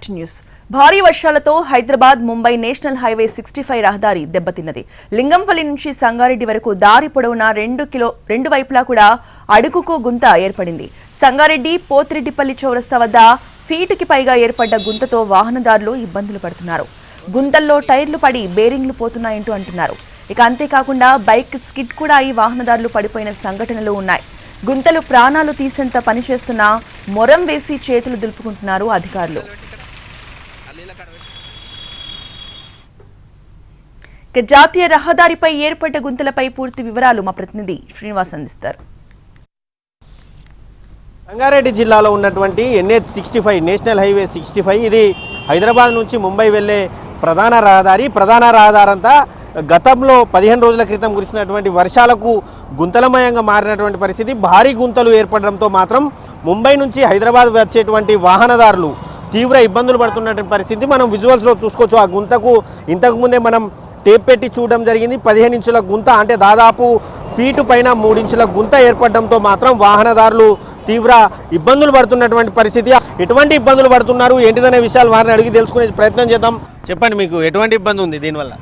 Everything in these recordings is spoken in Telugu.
Next news. భారీ వర్షాలతో హైదరాబాద్ ముంబై నేషనల్ హైవే 65 రహదారి దెబ్బతిన్నది. లింగంపల్లి నుంచి సంగారెడ్డి వరకు దారి పొడవునా రెండు వైపులా కూడా అడుగుకు గుంత ఏర్పడింది. సంగారెడ్డి పోతిరెడ్డిపల్లి చౌరస్తా వద్ద ఫీటుకి పైగా ఏర్పడ్డ గుంతతో వాహనదారులు ఇబ్బందులు పడుతున్నారు. గుంతల్లో టైర్లు పడి బేరింగ్లు పోతున్నాయంటూ అంటున్నారు. ఇక అంతేకాకుండా బైక్ స్కిడ్ కూడా అయి వాహనదారులు పడిపోయిన సంఘటనలు ఉన్నాయి. గుంతలు ప్రాణాలు తీసేంత పనిచేస్తున్నా మొరం వేసి చేతులు దులుపుకుంటున్నారు అధికారులు. జాతీయ రహదారిపై ఏర్పడ్డ గుంతలపై పూర్తి వివరాలు మా ప్రతినిధి శ్రీనివాస్ అందిస్తారు. సంగారెడ్డి జిల్లాలో ఉన్నటువంటి NH 65 నేషనల్ హైవే 65 ఇది హైదరాబాద్ నుంచి ముంబై వెళ్లే ప్రధాన రహదారి అంతా గతంలో 15 రోజుల క్రితం కురిసినటువంటి వర్షాలకు గుంతలమయంగా మారినటువంటి పరిస్థితి. భారీ గుంతలు ఏర్పడడంతో మాత్రం ముంబై నుంచి హైదరాబాద్ వచ్చేటువంటి వాహనదారులు తీవ్ర ఇబ్బందులు పడుతున్నటువంటి పరిస్థితి మనం విజువల్స్లో చూసుకోవచ్చు. ఆ గుంతకు ఇంతకుముందే మనం టేప్ పెట్టి చూడడం జరిగింది. 15 ఇంచుల గుంత అంటే దాదాపు ఫీటు పైన 3 ఇంచుల గుంత ఏర్పడడంతో మాత్రం వాహనదారులు తీవ్ర ఇబ్బందులు పడుతున్నటువంటి పరిస్థితి. ఎటువంటి ఇబ్బందులు పడుతున్నారు ఏంటిదనే విషయాలు వారిని అడిగి తెలుసుకునే ప్రయత్నం చేద్దాం. చెప్పండి, మీకు ఎటువంటి ఇబ్బంది ఉంది దీనివల్ల?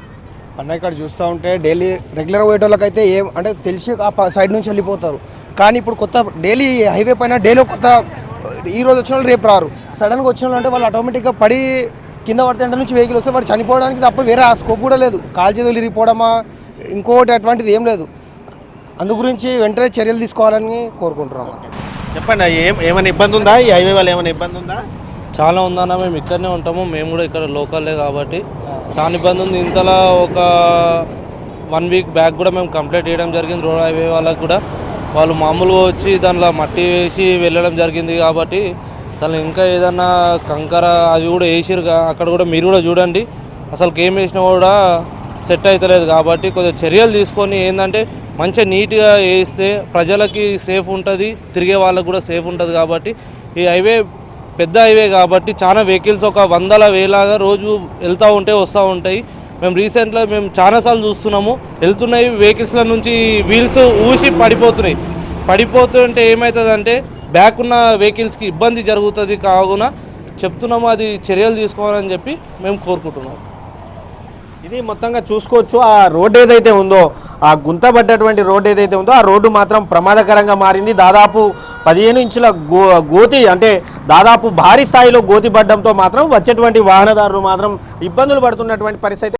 అన్న ఇక్కడ చూస్తూ ఉంటే డైలీ రెగ్యులర్ పోయేటోళ్ళకైతే ఏం అంటే తెలిసి ఆ సైడ్ నుంచి వెళ్ళిపోతారు. కానీ ఇప్పుడు కొత్త డైలీ హైవే పైన డైలీ కొత్త ఈరోజు వచ్చిన వాళ్ళు రేపు రారు. సడన్గా వచ్చిన వాళ్ళు అంటే వాళ్ళు ఆటోమేటిక్గా పడి కింద పడితే నుంచి వెహికల్ వస్తే వాడు చనిపోవడానికి తప్ప వేరే ఆ స్కోప్ కూడా లేదు. కాలు చేతులు ఇరిగిపోవడమా ఇంకోటి అటువంటిది ఏం లేదు. అందు గురించి వెంటనే చర్యలు తీసుకోవాలని కోరుకుంటున్నాం. చెప్పండి, ఏమైనా ఇబ్బంది ఉందా? ఈ హైవే వల్ల ఏమైనా ఇబ్బంది ఉందా? చాలా ఉందన్న. మేము ఇక్కడనే ఉంటాము, మేము కూడా ఇక్కడ లోకల్లే కాబట్టి చాలా ఇబ్బంది ఉంది. ఇంతలా ఒక 1 వీక్ బ్యాక్ కూడా మేము కంప్లైంట్ చేయడం జరిగింది రోడ్ హైవే వాళ్ళకి కూడా. వాళ్ళు మామూలుగా వచ్చి దానిలో మట్టి వేసి వెళ్ళడం జరిగింది కాబట్టి దానిలో ఇంకా ఏదన్నా కంకర అది కూడా వేసిరుగా అక్కడ కూడా మీరు కూడా చూడండి. అసలు ఏం వేసినా కూడా సెట్ అవుతలేదు కాబట్టి కొద్దిగా చర్యలు తీసుకొని ఏంటంటే మంచిగా నీట్గా వేస్తే ప్రజలకి సేఫ్ ఉంటుంది, తిరిగే వాళ్ళకు కూడా సేఫ్ ఉంటుంది. కాబట్టి ఈ హైవే పెద్ద హైవే కాబట్టి చాలా వెహికల్స్ ఒక 100 వేలాగా రోజు వెళ్తూ వస్తూ ఉంటాయి. మేము రీసెంట్గా చాలాసార్లు చూస్తున్నాము, వెళ్తున్నాయి వెహికల్స్ల నుంచి వీల్స్ ఊసి పడిపోతుంటే ఏమవుతుందంటే బ్యాక్ ఉన్న వెహికల్స్కి ఇబ్బంది జరుగుతుంది. కావున చెప్తున్నాము, అది చర్యలు తీసుకోవాలని చెప్పి మేము కోరుకుంటున్నాము. ఇది మొత్తంగా చూసుకోవచ్చు. ఆ రోడ్డు ఏదైతే ఉందో, ఆ గుంతబడ్డటువంటి రోడ్డు ఏదైతే ఉందో ఆ రోడ్డు మాత్రం ప్రమాదకరంగా మారింది. దాదాపు 15 ఇంచుల గోతి అంటే దాదాపు భారీ స్థాయిలో గోతి పడడంతో మాత్రం వచ్చేటువంటి వాహనదారులు మాత్రం ఇబ్బందులు పడుతున్నటువంటి పరిస్థితి.